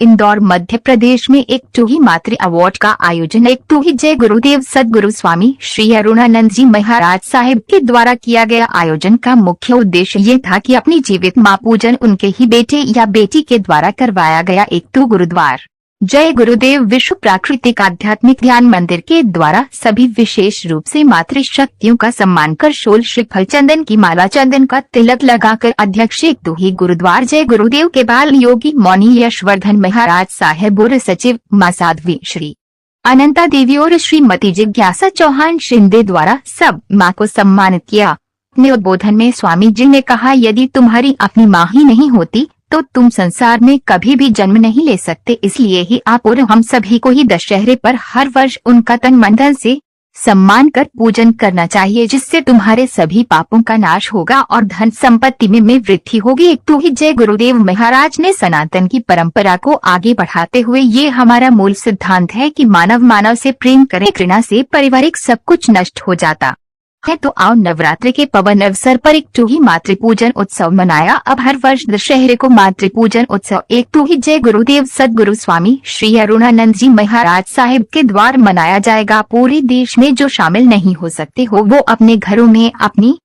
इंदौर मध्य प्रदेश में एक टू ही मातृ अवार्ड का आयोजन एक टू ही जय गुरुदेव सद्गुरु स्वामी श्री अरुणानंद जी महाराज साहिब के द्वारा किया गया। आयोजन का मुख्य उद्देश्य ये था कि अपनी जीवित मां पूजन उनके ही बेटे या बेटी के द्वारा करवाया गया। एक टू गुरुद्वार जय गुरुदेव विश्व प्राकृतिक आध्यात्मिक ध्यान मंदिर के द्वारा सभी विशेष रूप से मातृ शक्तियों का सम्मान कर शोल श्रीफल चंदन की माला चंदन का तिलक लगाकर अध्यक्ष एक टू ही गुरुद्वार जय गुरुदेव के बाल योगी मौनी यशवर्धन महाराज साहेब और सचिव मां साध्वी श्री अनंता देवी और श्रीमती जिज्ञासा चौहान शिंदे द्वारा सब मां को सम्मानित किया। अपने उद्बोधन में स्वामी जी ने कहा, यदि तुम्हारी अपनी माँ ही नहीं होती तो तुम संसार में कभी भी जन्म नहीं ले सकते। इसलिए ही आप और हम सभी को ही दशहरे पर हर वर्ष उनका तन मन धन से सम्मान कर पूजन करना चाहिए, जिससे तुम्हारे सभी पापों का नाश होगा और धन संपत्ति में वृद्धि होगी। एक टू ही जय गुरुदेव महाराज ने सनातन की परंपरा को आगे बढ़ाते हुए ये हमारा मूल सिद्धांत है कि मानव मानव से प्रेम करे, घृणा से पारिवारिक सब कुछ नष्ट हो जाता है। तो आओ नवरात्रि के पवन अवसर पर एक टू ही मातृ पूजन उत्सव मनाया। अब हर वर्ष दशहरे को मातृ पूजन उत्सव एक टू ही जय गुरुदेव सद्गुरु स्वामी श्री अरुणानंद जी महाराज साहिब के द्वारा मनाया जाएगा। पूरे देश में जो शामिल नहीं हो सकते हो वो अपने घरों में अपनी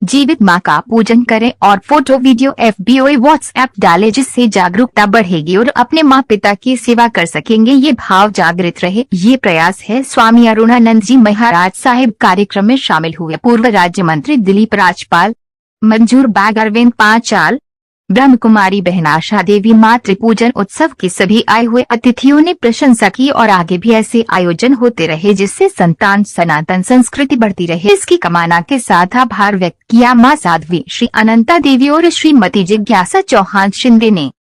जीवित मां का पूजन करें और फोटो वीडियो FB और WhatsApp डालें, जिससे जागरूकता बढ़ेगी और अपने माँ पिता की सेवा कर सकेंगे। ये भाव जागृत रहे, ये प्रयास है स्वामी अरुणानंद जी महाराज साहिब। कार्यक्रम में शामिल हुए पूर्व राज्य मंत्री दिलीप राजपाल, मंजूर बाग अरविंद पांचाल, ब्रह्म कुमारी बहनाशा देवी। मातृ पूजन उत्सव के सभी आए हुए अतिथियों ने प्रशंसा की और आगे भी ऐसे आयोजन होते रहे जिससे संतान सनातन संस्कृति बढ़ती रहे, इसकी कामना के साथ आभार व्यक्त किया। मां साध्वी श्री अनंता देवी और श्रीमती जिज्ञासा चौहान शिंदे ने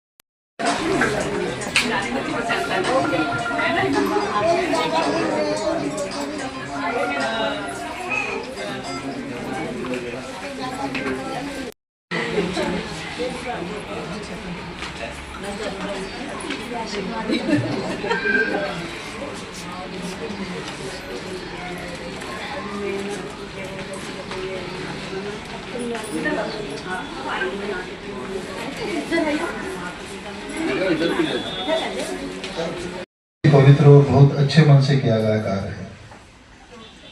पवित्र और बहुत अच्छे मन से किया गया कार्य है।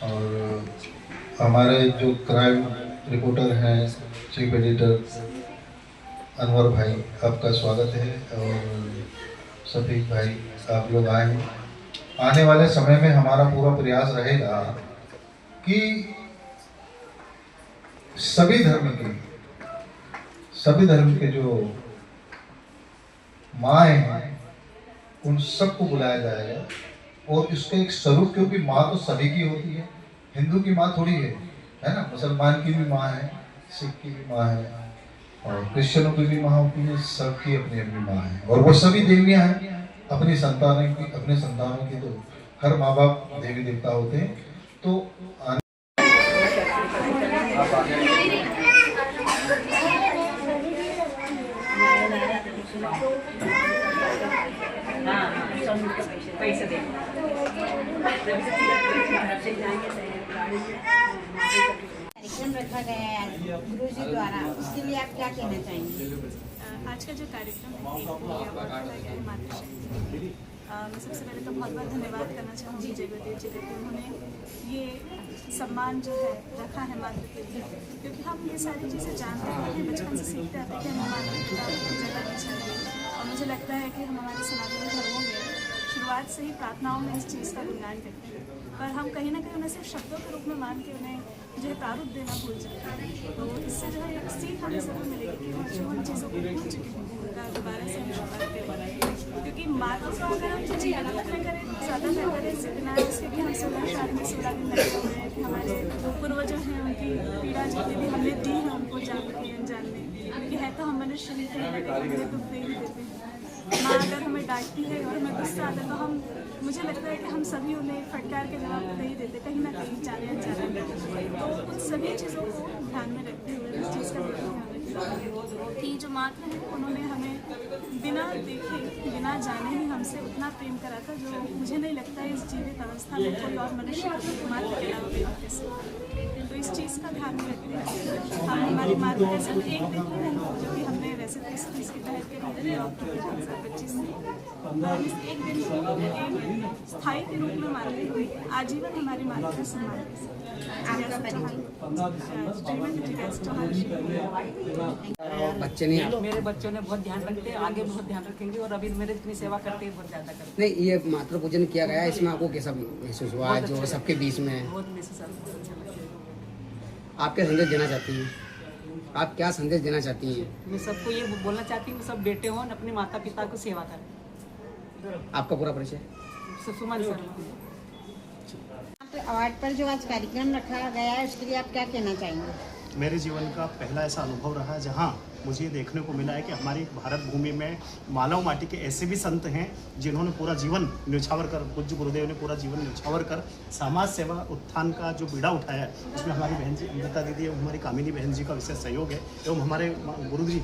और हमारे जो क्राइम रिपोर्टर हैं, चीफ एडिटर अनवर भाई, आपका स्वागत है। और सभी भाई आप लोग आए हैं। आने वाले समय में हमारा पूरा प्रयास रहेगा कि सभी धर्म के जो माएँ हैं उन सबको बुलाया जाएगा। और इसका एक स्वरूप, क्योंकि माँ तो सभी की होती है, हिंदू की माँ थोड़ी है ना, मुसलमान की भी माँ है, सिख की भी माँ है और क्रिश्चियनों की भी माँ होती है, सबकी अपनी अपनी माँ है। और वो सभी देवियाँ हैं अपने संतानों की। तो हर माँ बाप देवी देवता होते हैं। तो कार्यक्रम रखा गया है गुरु जी द्वारा, उसके लिए आप क्या कहना चाहेंगे? आज का जो कार्यक्रम है मातृशक्ति, मैं सबसे पहले तो बहुत बहुत धन्यवाद करना चाहूँगी जय गुरुदेव जी का, उन्होंने ये सम्मान जो है रखा है मातृ के लिए। क्योंकि हम ये सारी चीज़ें जानते हैं, बचपन से सीखते आते हैं कि हमें मातृ पिता को जगह दी चाहिए। और मुझे लगता है कि हम हमारे सनातनी धर्मों में शुरुआत से ही प्रार्थनाओं में इस चीज़ का गुणगान करते हैं, पर हम कहीं ना कहीं उन्हें सिर्फ शब्दों के रूप में मान के उन्हें जो है प्रारूप देना भूल जाते हैं। तो इससे जो है एक सीख हमें ज़रूर मिलेगी कि हम जो उन चीज़ों को भूल चुके हैं उनका दोबारा से हम शुरुआत करें। क्योंकि मातृ को अगर हम कुछ गलत में करें तो ज़्यादा बेहतर है, इससे बिना इसके भी हम 16 साल में 16 दिन लगे हुए हैं कि हमारे पूर्वज हैं उनकी पीड़ा जितनी भी हमने दी है उनको जान के अनजान में, क्योंकि है तो हम मनुष्य ही थे, हमें दुख दे ही देते हैं। माँ अगर हमें डांटती है और हमें गुस्सा आता है तो मुझे लगता है कि हम सभी उन्हें फटकार के जवाब दे ही देते कहीं ना कहीं, जाने अनजाने में। तो उन सभी चीज़ों को ध्यान में रखते हुए इस चीज़ का ध्यान रखते कि जो मातृ है उन्होंने हमें बिना देखे बिना जाने ही हमसे उतना प्रेम करा था, जो मुझे नहीं लगता है इस जीवित अवस्था में कोई और मनुष्य मातृ के अलावा प्रेम कर सकता। तो इस चीज़ का ध्यान में रखते हैं हम हमारी मातृ का सिर्फ एक दिन ही नहीं, जो कि हमने वैसे तो इस चीज़ के तहत के 2025 में हम इस एक दिन को एक स्थायी के रूप में मानते हुए आजीवन हमारी माता का सम्मान कर सकते हैं। बच्चे नहीं, मेरे बच्चों ने बहुत ध्यान रखते हैं, आगे बहुत ध्यान रखेंगे और अभी मेरे इतनी सेवा करते हैं, बहुत ज़्यादा करते नहीं, ये मातृ पूजन किया गया है, इसमें आपको कैसा महसूस हुआ बहुत जो अच्छा सबके बीच में है? हैं, बहुत महसूस बहुत अच्छा लगता आप क्या संदेश देना चाहती हैं? आप क्या संदेश देना चाहती हैं? है। मैं सबको ये बोलना चाहती हूँ, सब बेटे हों अपने माता पिता को सेवा करें। आपका पूरा परिचय? सुमन शर्मा। अवार्ड पर जो आज कार्यक्रम रखा गया है उसके लिए आप क्या कहना चाहेंगे? मेरे जीवन का पहला ऐसा अनुभव रहा जहां मुझे देखने को मिला है कि हमारी भारत भूमि में मानव माटी के ऐसे भी संत हैं जिन्होंने पूरा जीवन न्यौछावर कर, पूज्य गुरुदेव ने पूरा जीवन न्यौछावर कर समाज सेवा उत्थान का जो बीड़ा उठाया है, उसमें हमारी बहन जी अमृता दीदी एवं हमारी कामिनी बहन जी का विशेष सहयोग है, एवं हमारे गुरु जी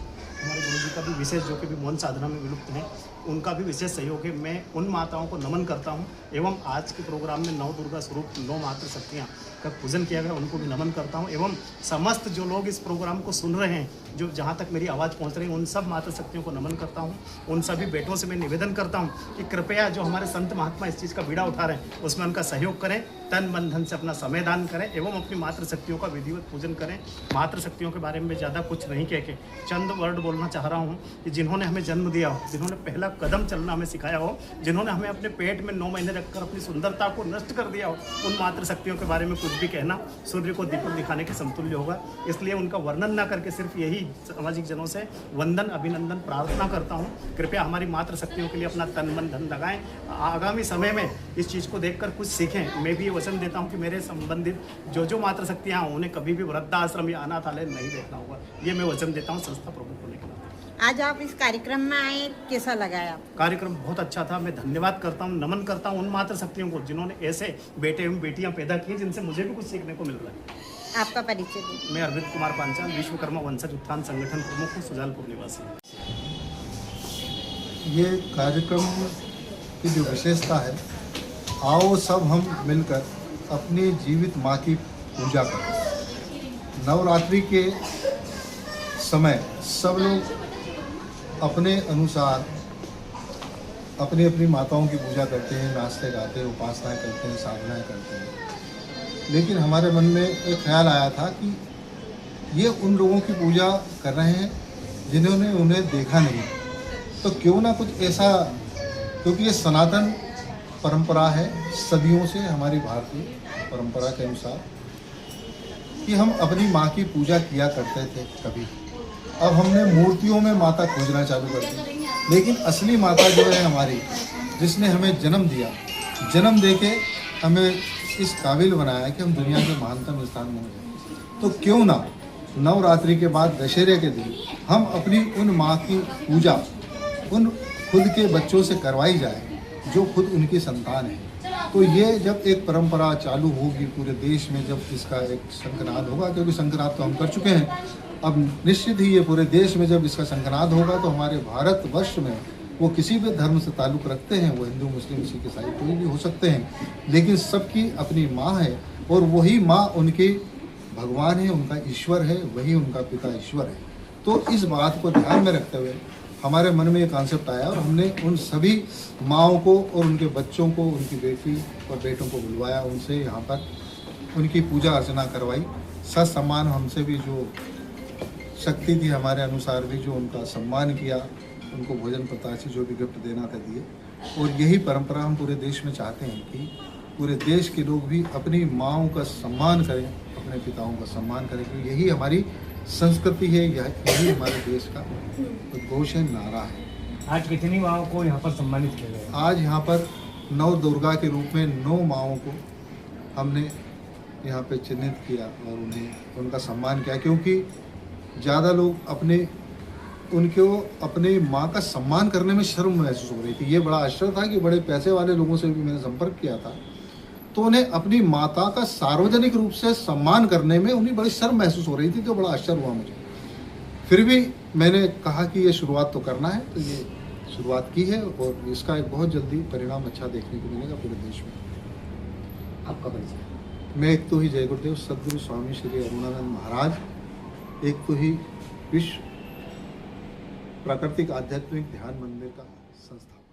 का भी विशेष, जो कि भी मौन साधना में विलुप्त हैं, उनका भी विशेष सहयोग है। मैं उन माताओं को नमन करता हूं एवं आज के प्रोग्राम में 9 दुर्गा स्वरूप 9 मातृ शक्तियाँ का पूजन किया गया, उनको भी नमन करता हूं एवं समस्त जो लोग इस प्रोग्राम को सुन रहे हैं, जो जहां तक मेरी आवाज़ पहुंच रही है, उन सब मातृ शक्तियों को नमन करता हूं। उन सभी बेटों से मैं निवेदन करता हूं कि कृपया जो हमारे संत महात्मा इस चीज़ का बीड़ा उठा रहे हैं उसमें उनका सहयोग करें, तन मन धन से अपना समय दान करें एवं अपनी मातृ शक्तियों का विधिवत पूजन करें। मातृ शक्तियों के बारे में ज़्यादा कुछ नहीं कह के चंद वर्ड बोलना चाह रहा हूँ कि जिन्होंने हमें जन्म दिया हो, जिन्होंने पहला कदम चलना हमें सिखाया हो, जिन्होंने हमें अपने पेट में 9 महीने रखकर अपनी सुंदरता को नष्ट कर दिया हो, उन मातृ शक्तियों के बारे में कुछ भी कहना सूर्य को दीपक दिखाने के समतुल्य होगा। इसलिए उनका वर्णन ना करके सिर्फ यही सामाजिक जनों से वंदन अभिनंदन प्रार्थना करता हूँ, कृपया हमारी मातृ शक्तियों के लिए अपना तन मन धन लगाएं। आगामी समय में इस चीज़ को देखकर कुछ सीखें। मैं भी ये वचन देता हूँ कि मेरे संबंधित जो मातृ शक्तियाँ हैं उन्हें कभी भी वृद्धाश्रम या अनाथालय नहीं देखना होगा, ये मैं वचन देता हूँ संस्था प्रमुख होने के नाते। आज आप इस कार्यक्रम में आए, कैसा लगा है आपको? कार्यक्रम बहुत अच्छा था। मैं धन्यवाद करता हूँ, नमन करता हूँ उन मातृ शक्तियों को जिन्होंने ऐसे बेटे एवं बेटियां पैदा की जिनसे मुझे भी कुछ सीखने को मिल रहा है। आपका परिचय दीजिए। मैं अरविंद कुमार पांचाल, विश्वकर्मा वंशज उत्थान संगठन प्रमुख हूँ, सुजालपुर निवासी। ये कार्यक्रम की जो विशेषता है, आओ सब हम मिलकर अपनी जीवित माँ की पूजा करें। नवरात्रि के समय सब लोग अपने अनुसार अपनी अपनी माताओं की पूजा करते हैं, नाचते गाते हैं, उपासनाएं करते हैं, साधनाएं करते हैं। लेकिन हमारे मन में एक ख्याल आया था कि ये उन लोगों की पूजा कर रहे हैं जिन्होंने उन्हें देखा नहीं, तो क्यों ना कुछ ऐसा, क्योंकि ये सनातन परंपरा है सदियों से हमारी भारतीय परंपरा के अनुसार कि हम अपनी माँ की पूजा किया करते थे कभी। अब हमने मूर्तियों में माता खोजना चालू कर दी, लेकिन असली माता जो है हमारी, जिसने हमें जन्म दिया, जन्म देके हमें इस काबिल बनाया कि हम दुनिया के महानतम स्थान में जाए, तो क्यों ना नवरात्रि के बाद दशहरे के दिन हम अपनी उन माँ की पूजा उन खुद के बच्चों से करवाई जाए जो खुद उनकी संतान है। तो ये जब एक परंपरा चालू होगी पूरे देश में, जब इसका एक शंखनाद होगा, क्योंकि शंखनाद तो हम कर चुके हैं, अब निश्चित ही ये पूरे देश में जब इसका शंखनाद होगा तो हमारे भारतवर्ष में वो किसी भी धर्म से ताल्लुक़ रखते हैं, वो हिंदू मुस्लिम सिख ईसाई कोई भी हो सकते हैं, लेकिन सबकी अपनी माँ है और वही माँ उनकी भगवान है, उनका ईश्वर है, वही उनका पिता ईश्वर है। तो इस बात को ध्यान में रखते हुए हमारे मन में ये कॉन्सेप्ट आया और हमने उन सभी माँओं को और उनके बच्चों को, उनकी बेटी और बेटों को बुलवाया, उनसे यहाँ पर उनकी पूजा अर्चना करवाई। सत्सम्मान हमसे भी जो शक्ति थी हमारे अनुसार भी जो उनका सम्मान किया, उनको भोजन प्रतासी जो भी गिफ्ट देना था दिए। और यही परंपरा हम पूरे देश में चाहते हैं कि पूरे देश के लोग भी अपनी माँओं का सम्मान करें, अपने पिताओं का सम्मान करें, क्योंकि यही हमारी संस्कृति है, यही हमारे देश का उद्घोष है, नारा है। आज कितनी माँओं को यहाँ पर सम्मानित किया गया? आज यहाँ पर 9 दुर्गा के रूप में 9 माँओं को हमने यहाँ पे चिन्हित किया और उन्हें उनका सम्मान किया, क्योंकि ज़्यादा लोग अपने माँ का सम्मान करने में शर्म महसूस हो रही थी। ये बड़ा आश्चर्य था कि बड़े पैसे वाले लोगों से भी मैंने संपर्क किया था, तो उन्हें अपनी माता का सार्वजनिक रूप से सम्मान करने में उन्हें बड़ी शर्म महसूस हो रही थी, तो बड़ा आश्चर्य हुआ मुझे। फिर भी मैंने कहा कि ये शुरुआत तो करना है, तो ये शुरुआत की है और इसका एक बहुत जल्दी परिणाम अच्छा देखने को मिलेगा पूरे देश में। आपका परिचय? मैं एक तो ही जय गुरुदेव सदगुरु स्वामी श्री अरुणानंद महाराज, एक तो ही विश्व प्राकृतिक आध्यात्मिक ध्यान मंदिर का संस्थापक।